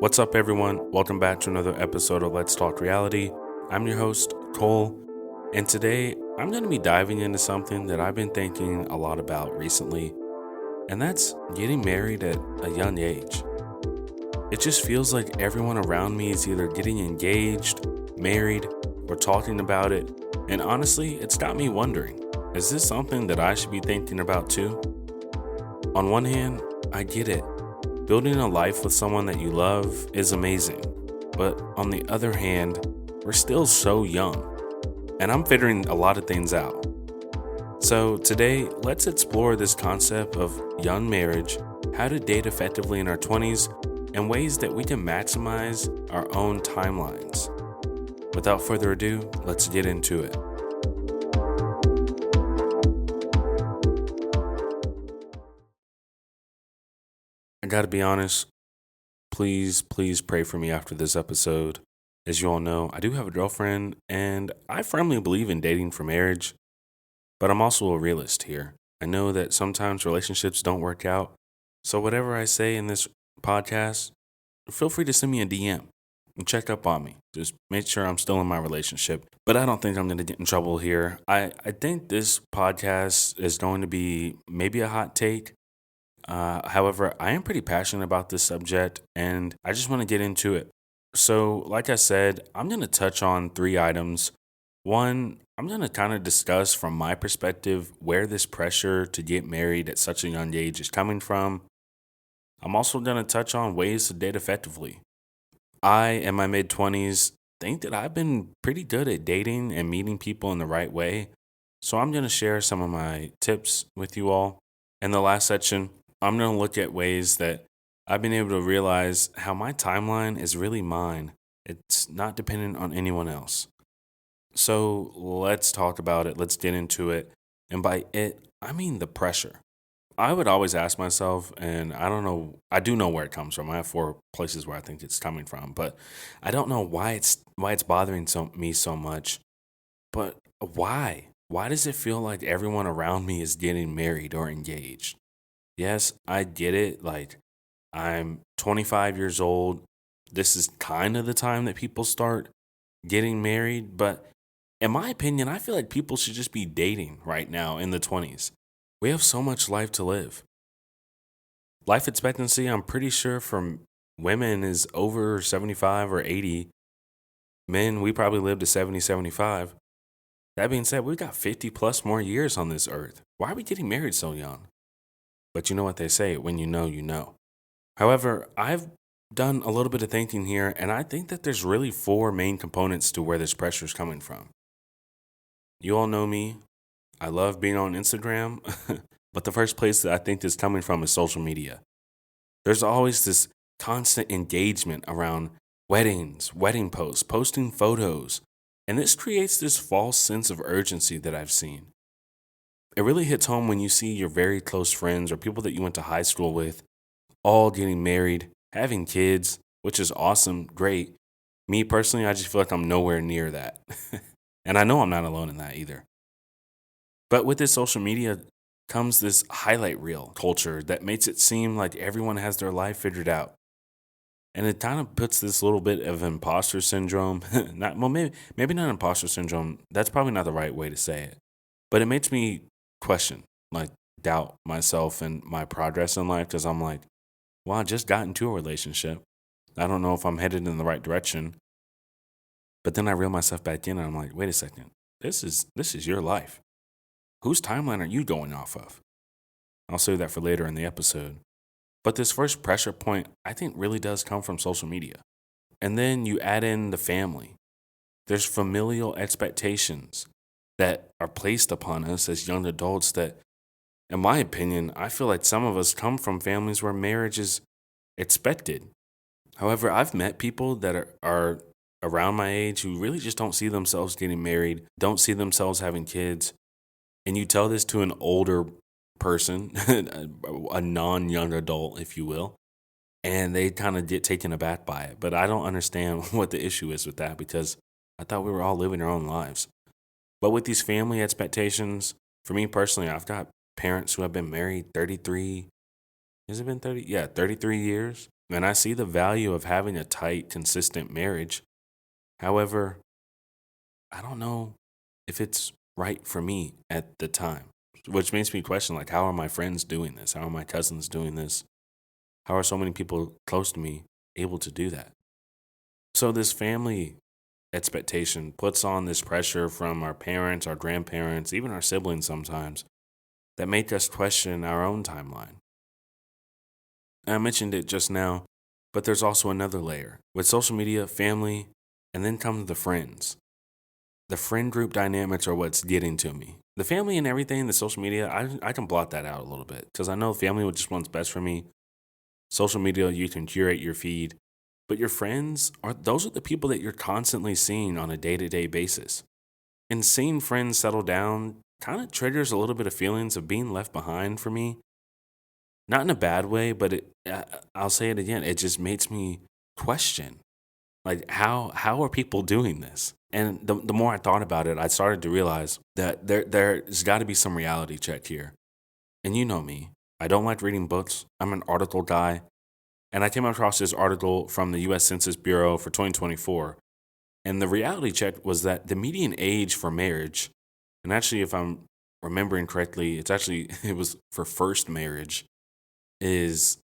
What's up, everyone? Welcome back to another episode of Let's Talk Reality. I'm your host, Cole, and today I'm going to be diving into something that I've been thinking a lot about recently, and that's getting married at a young age. It just feels like everyone around me is either getting engaged, married, or talking about it, and honestly, it's got me wondering, is this something that I should be thinking about too? On one hand, I get it. Building a life with someone that you love is amazing, but on the other hand, we're still so young, and I'm figuring a lot of things out. So today, let's explore this concept of young marriage, how to date effectively in our 20s, and ways that we can maximize our own timelines. Without further ado, let's get into it. I gotta be honest, please pray for me after this episode. As you all know, I do have a girlfriend, and I firmly believe in dating for marriage, but I'm also a realist here. I know that sometimes relationships don't work out, so whatever I say in this podcast, feel free to send me a DM and check up on me. Just make sure I'm still in my relationship. But I don't think I'm going to get in trouble here. I think this podcast is going to be maybe a hot take. However, I am pretty passionate about this subject and I just want to get into it. So, like I said, I'm going to touch on three items. One, I'm going to kind of discuss from my perspective where this pressure to get married at such a young age is coming from. I'm also going to touch on ways to date effectively. I, in my mid 20s, think that I've been pretty good at dating and meeting people in the right way. So, I'm going to share some of my tips with you all. In the last section, I'm going to look at ways that I've been able to realize how my timeline is really mine. It's not dependent on anyone else. So let's talk about it. Let's get into it. And by it, I mean the pressure. I would always ask myself, and I don't know, I do know where it comes from. I have four places where I think it's coming from, but I don't know why it's bothering me so much. But why? Why does it feel like everyone around me is getting married or engaged? Yes, I get it. Like, I'm 25 years old. This is kind of the time that people start getting married. But in my opinion, I feel like people should just be dating right now in the 20s. We have so much life to live. Life expectancy, I'm pretty sure, from women is over 75 or 80. Men, we probably live to 70, 75. That being said, we've got 50 plus more years on this earth. Why are we getting married so young? But you know what they say, when you know, you know. However, I've done a little bit of thinking here, and I think that there's really four main components to where this pressure is coming from. You all know me. I love being on Instagram, but the first place that I think this is coming from is social media. There's always this constant engagement around weddings, wedding posts, posting photos, and this creates this false sense of urgency that I've seen. It really hits home when you see your very close friends or people that you went to high school with all getting married, having kids, which is awesome, great. Me personally, I just feel like I'm nowhere near that. And I know I'm not alone in that either. But with this social media comes this highlight reel culture that makes it seem like everyone has their life figured out. And it kind of puts this little bit of imposter syndrome. Maybe not imposter syndrome. That's probably not the right way to say it. But it makes me question, like doubt myself and my progress in life because I'm like, well, I just got into a relationship. I don't know if I'm headed in the right direction. But then I reel myself back in and I'm like, wait a second. This is your life. Whose timeline are you going off of? I'll save that for later in the episode. But this first pressure point, I think, really does come from social media. And then you add in the family. There's familial expectations that are placed upon us as young adults that, in my opinion, I feel like some of us come from families where marriage is expected. However, I've met people that are around my age who really just don't see themselves getting married, don't see themselves having kids. And you tell this to an older person, a non-young adult, if you will, and they kind of get taken aback by it. But I don't understand what the issue is with that because I thought we were all living our own lives. But with these family expectations, for me personally, I've got parents who have been married 33, has it been 30? Yeah, 33 years. And I see the value of having a tight, consistent marriage. However, I don't know if it's right for me at the time, which makes me question, like, how are my friends doing this? How are my cousins doing this? How are so many people close to me able to do that? So this family expectation puts on this pressure from our parents, our grandparents, even our siblings sometimes that make us question our own timeline. And I mentioned it just now, but there's also another layer. With social media, family, and then comes the friends. The friend group dynamics are what's getting to me. The family and everything, the social media, I can blot that out a little bit because I know family would just wants best for me. Social media, you can curate your feed, but your friends those are the people that you're constantly seeing on a day-to-day basis. And seeing friends settle down kind of triggers a little bit of feelings of being left behind for me. Not in a bad way, but I'll say it again. It just makes me question, like, how are people doing this? And the more I thought about it, I started to realize that there's got to be some reality check here. And you know me, I don't like reading books. I'm an article guy. And I came across this article from the US Census Bureau for 2024. And the reality check was that the median age for marriage, and actually, if I'm remembering correctly, it was for first marriage, is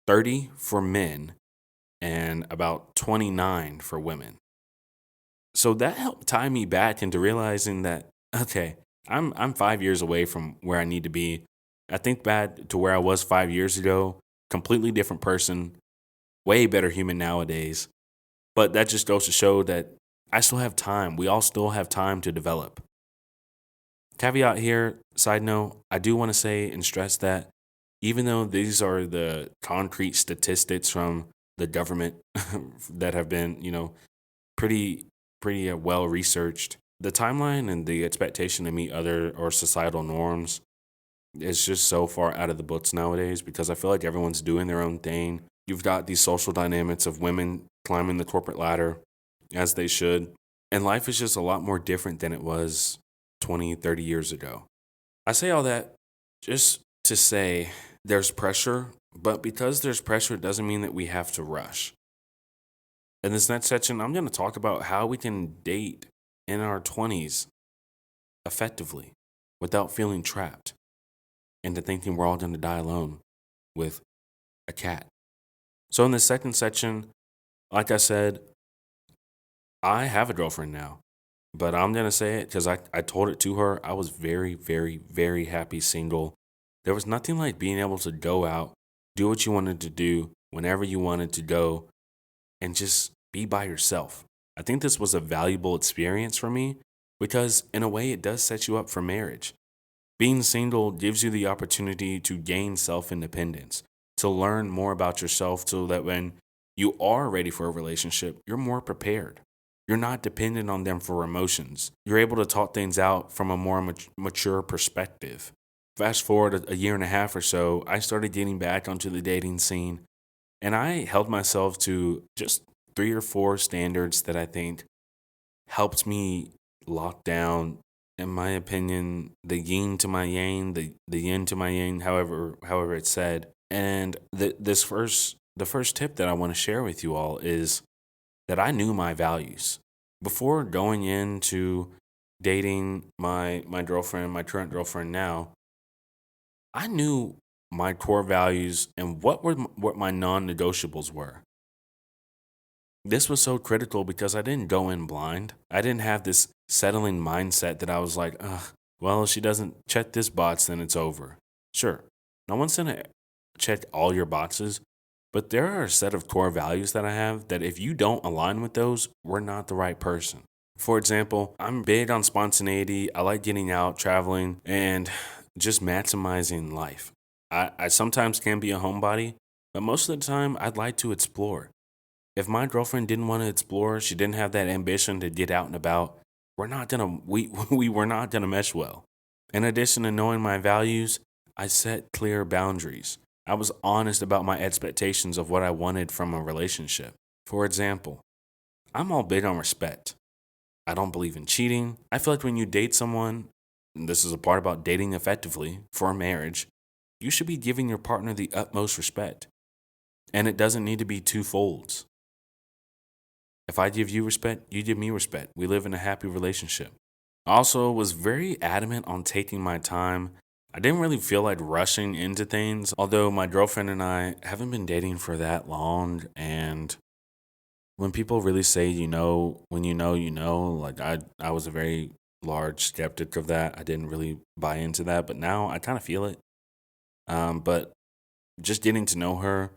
30 for men and about 29 for women. So that helped tie me back into realizing that, okay, I'm 5 years away from where I need to be. I think back to where I was 5 years ago, completely different person, way better human nowadays. But that just goes to show that I still have time. We all still have time to develop. Caveat here, side note, I do want to say and stress that even though these are the concrete statistics from the government that have been, pretty well researched, the timeline and the expectation to meet other or societal norms is just so far out of the books nowadays because I feel like everyone's doing their own thing. You've got these social dynamics of women climbing the corporate ladder as they should. And life is just a lot more different than it was 20, 30 years ago. I say all that just to say there's pressure, but because there's pressure, it doesn't mean that we have to rush. In this next section, I'm going to talk about how we can date in our 20s effectively without feeling trapped into thinking we're all going to die alone with a cat. So, in this second section, like I said, I have a girlfriend now, but I'm going to say it because I told it to her. I was very, very, very happy single. There was nothing like being able to go out, do what you wanted to do, whenever you wanted to go, and just be by yourself. I think this was a valuable experience for me because, in a way, it does set you up for marriage. Being single gives you the opportunity to gain self independence, to learn more about yourself so that when you are ready for a relationship, you're more prepared. You're not dependent on them for emotions. You're able to talk things out from a more mature perspective. Fast forward a year and a half or so, I started getting back onto the dating scene, and I held myself to just 3 or 4 standards that I think helped me lock down, in my opinion, the yin to my yang, the yin to my yang, however it's said. And the first tip that I want to share with you all is that I knew my values before going into dating my girlfriend, my current girlfriend now. I knew my core values and what my non-negotiables were. This was so critical because I didn't go in blind. I didn't have this settling mindset that I was like, well, if she doesn't check this box, then it's over. Sure, no one's gonna check all your boxes, but there are a set of core values that I have that if you don't align with those, we're not the right person. For example, I'm big on spontaneity. I like getting out, traveling, and just maximizing life. I sometimes can be a homebody, but most of the time I'd like to explore. If my girlfriend didn't want to explore, she didn't have that ambition to get out and about, we were not gonna mesh well. In addition to knowing my values, I set clear boundaries. I was honest about my expectations of what I wanted from a relationship. For example, I'm all big on respect. I don't believe in cheating. I feel like when you date someone, and this is a part about dating effectively for a marriage, you should be giving your partner the utmost respect. And it doesn't need to be two folds. If I give you respect, you give me respect. We live in a happy relationship. I also was very adamant on taking my time. I didn't really feel like rushing into things, although my girlfriend and I haven't been dating for that long. And when people really say, when you know, like I was a very large skeptic of that. I didn't really buy into that, but now I kind of feel it. But just getting to know her,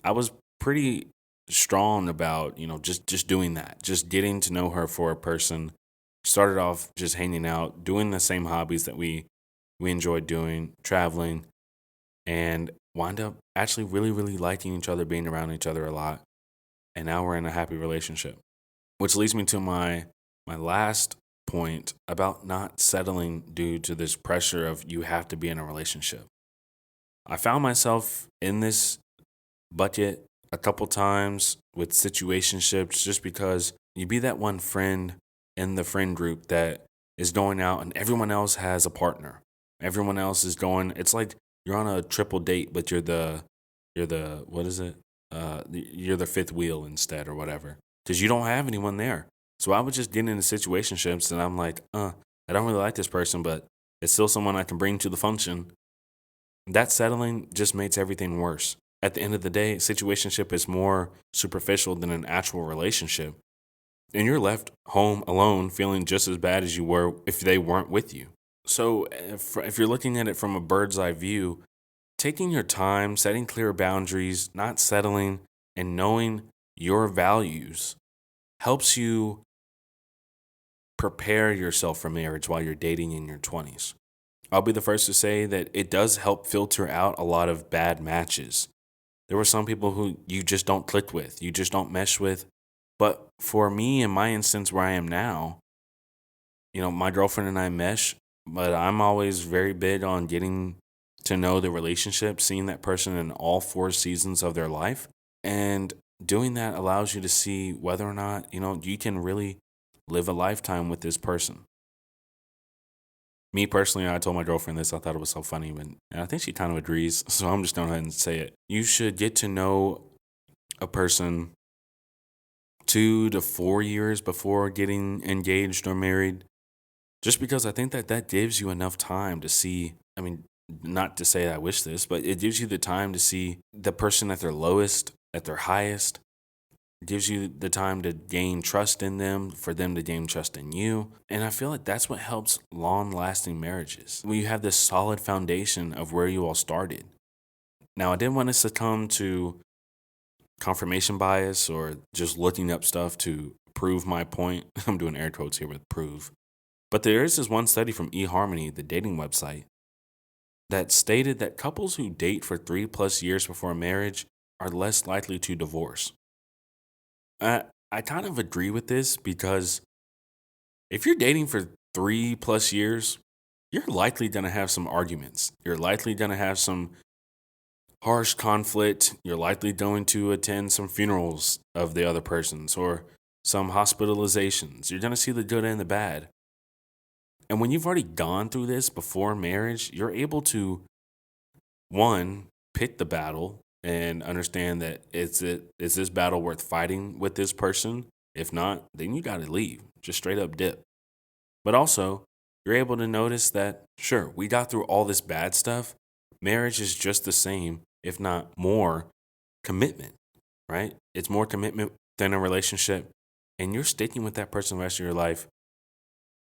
I was pretty strong about, just doing that, just getting to know her for a person. Started off just hanging out, doing the same hobbies that we enjoyed doing, traveling, and wind up actually really, really liking each other, being around each other a lot. And now we're in a happy relationship. Which leads me to my last point about not settling due to this pressure of you have to be in a relationship. I found myself in this bucket a couple times with situationships just because you be that one friend in the friend group that is going out and everyone else has a partner. Everyone else is going, it's like you're on a triple date, but you're the what is it? You're the fifth wheel instead or whatever. Because you don't have anyone there. So I would just get into situationships and I'm like, I don't really like this person, but it's still someone I can bring to the function. That settling just makes everything worse. At the end of the day, situationship is more superficial than an actual relationship. And you're left home alone feeling just as bad as you were if they weren't with you. So if you're looking at it from a bird's eye view, taking your time, setting clear boundaries, not settling, and knowing your values helps you prepare yourself for marriage while you're dating in your 20s. I'll be the first to say that it does help filter out a lot of bad matches. There were some people who you just don't click with, you just don't mesh with. But for me, in my instance where I am now, my girlfriend and I mesh, but I'm always very big on getting to know the relationship, seeing that person in all four seasons of their life. And doing that allows you to see whether or not, you can really live a lifetime with this person. Me personally, I told my girlfriend this. I thought it was so funny, and I think she kind of agrees. So I'm just going to go ahead and say it. You should get to know a person 2 to 4 years before getting engaged or married, just because I think that gives you enough time to see. I mean, not to say I wish this, but it gives you the time to see the person at their lowest, at their highest. It gives you the time to gain trust in them, for them to gain trust in you. And I feel like that's what helps long lasting marriages. When you have this solid foundation of where you all started. Now, I didn't want to succumb to confirmation bias or just looking up stuff to prove my point. I'm doing air quotes here with prove. But there is this one study from eHarmony, the dating website, that stated that couples who date for 3+ years before marriage are less likely to divorce. I kind of agree with this because if you're dating for 3+ years, you're likely going to have some arguments. You're likely going to have some harsh conflict. You're likely going to attend some funerals of the other person's or some hospitalizations. You're going to see the good and the bad. And when you've already gone through this before marriage, you're able to, one, pick the battle and understand that is this battle worth fighting with this person? If not, then you got to leave. Just straight up dip. But also, you're able to notice that, sure, we got through all this bad stuff. Marriage is just the same, if not more, commitment, right? It's more commitment than a relationship. And you're sticking with that person the rest of your life.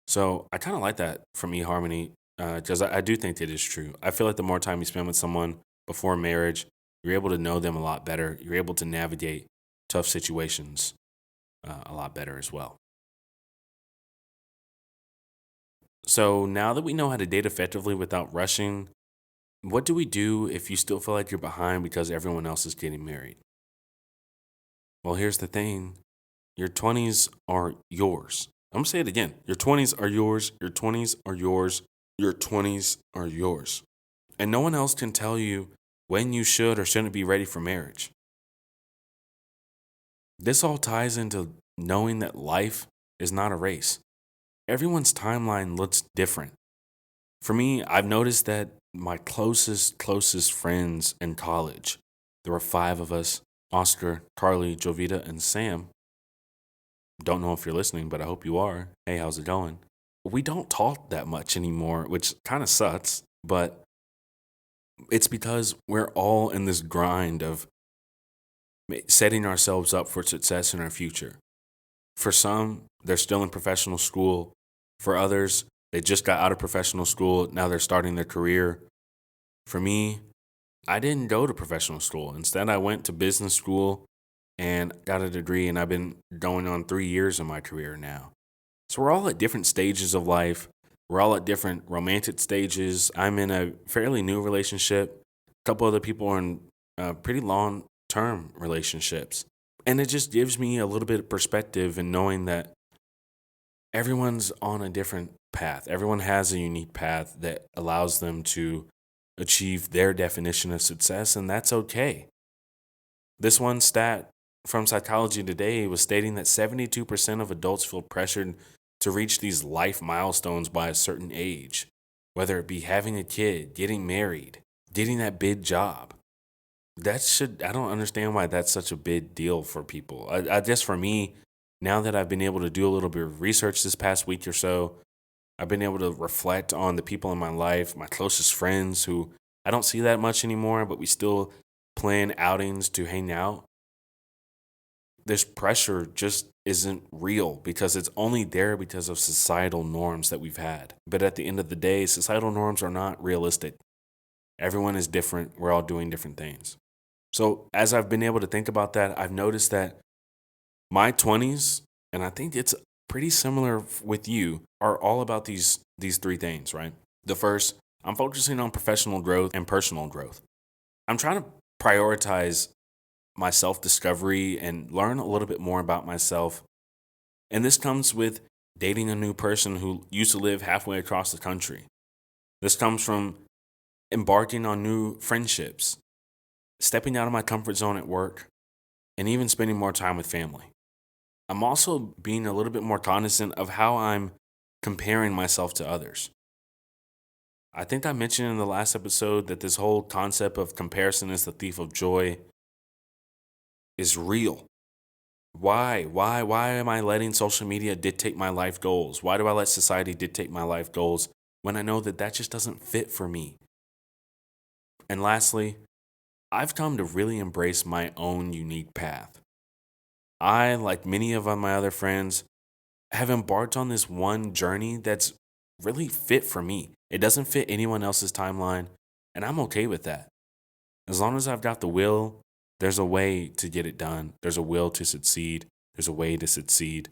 So I kind of like that from eHarmony because I do think it is true. I feel like the more time you spend with someone before marriage, you're able to know them a lot better. You're able to navigate tough situations a lot better as well. So now that we know how to date effectively without rushing, what do we do if you still feel like you're behind because everyone else is getting married? Well, here's the thing, your 20s are yours. I'm going to say it again. Your 20s are yours. Your 20s are yours. Your 20s are yours. And no one else can tell you when you should or shouldn't be ready for marriage. This all ties into knowing that life is not a race. Everyone's timeline looks different. For me, I've noticed that my closest friends in college, There were 5 of us: Oscar, Carly, Jovita, and Sam. Don't know if you're listening, but I hope you are. Hey, how's it going? We don't talk that much anymore, which kind of sucks, but it's because we're all in this grind of setting ourselves up for success in our future. For some, they're still in professional school. For others, they just got out of professional school. Now they're starting their career. For me, I didn't go to professional school. Instead, I went to business school and got a degree, and I've been going on 3 years in my career now. So we're all at different stages of life. We're all at different romantic stages. I'm in a fairly new relationship. A couple other people are in pretty long-term relationships. And it just gives me a little bit of perspective in knowing that everyone's on a different path. Everyone has a unique path that allows them to achieve their definition of success, and that's okay. This one stat from Psychology Today was stating that 72% of adults feel pressured to reach these life milestones by a certain age, whether it be having a kid, getting married, getting that big job. I don't understand why that's such a big deal for people. I guess for me, now that I've been able to do a little bit of research this past week or so, I've been able to reflect on the people in my life, my closest friends who I don't see that much anymore, but we still plan outings to hang out. This pressure just isn't real because it's only there because of societal norms that we've had. But at the end of the day, societal norms are not realistic. Everyone is different. We're all doing different things. So as I've been able to think about that, I've noticed that my 20s, and I think it's pretty similar with you, are all about these 3 things, right? The first, I'm focusing on professional growth and personal growth. I'm trying to prioritize my self-discovery and learn a little bit more about myself. And this comes with dating a new person who used to live halfway across the country. This comes from embarking on new friendships, stepping out of my comfort zone at work, and even spending more time with family. I'm also being a little bit more cognizant of how I'm comparing myself to others. I think I mentioned in the last episode that this whole concept of comparison is the thief of joy is real. Why am I letting social media dictate my life goals? Why do I let society dictate my life goals when I know that just doesn't fit for me? And lastly, I've come to really embrace my own unique path. I, like many of my other friends, have embarked on this one journey that's really fit for me. It doesn't fit anyone else's timeline, and I'm okay with that. As long as I've got the will, there's a way to get it done. There's a will to succeed. There's a way to succeed.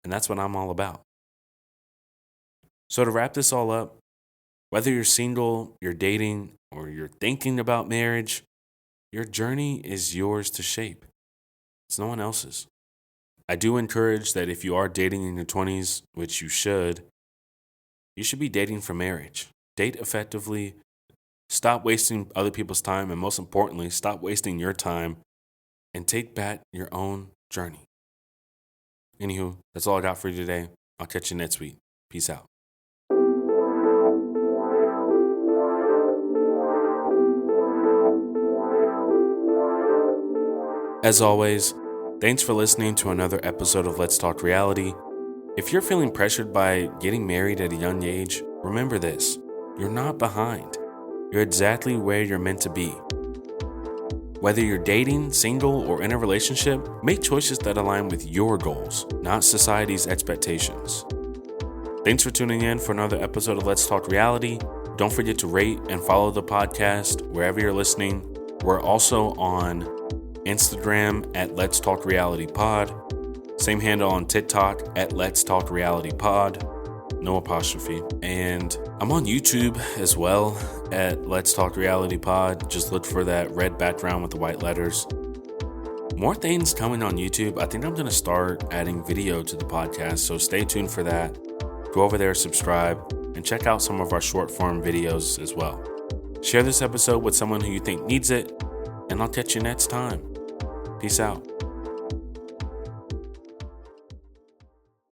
And that's what I'm all about. So to wrap this all up, whether you're single, you're dating, or you're thinking about marriage, your journey is yours to shape. It's no one else's. I do encourage that if you are dating in your 20s, which you should be dating for marriage. Date effectively. Stop wasting other people's time, and most importantly, stop wasting your time and take back your own journey. Anywho, that's all I got for you today. I'll catch you next week. Peace out. As always, thanks for listening to another episode of Let's Talk Reality. If you're feeling pressured by getting married at a young age, remember this: you're not behind. You're exactly where you're meant to be. Whether you're dating, single, or in a relationship, make choices that align with your goals, not society's expectations. Thanks for tuning in for another episode of Let's Talk Reality. Don't forget to rate and follow the podcast wherever you're listening. We're also on Instagram at Let's Talk Reality Pod. Same handle on TikTok at Let's Talk Reality Pod. No apostrophe. And I'm on YouTube as well at Let's Talk Reality Pod. Just look for that red background with the white letters. More things coming on YouTube. I think I'm going to start adding video to the podcast, so stay tuned for that. Go over there, subscribe, and check out some of our short form videos as well. Share this episode with someone who you think needs it, and I'll catch you next time. Peace out.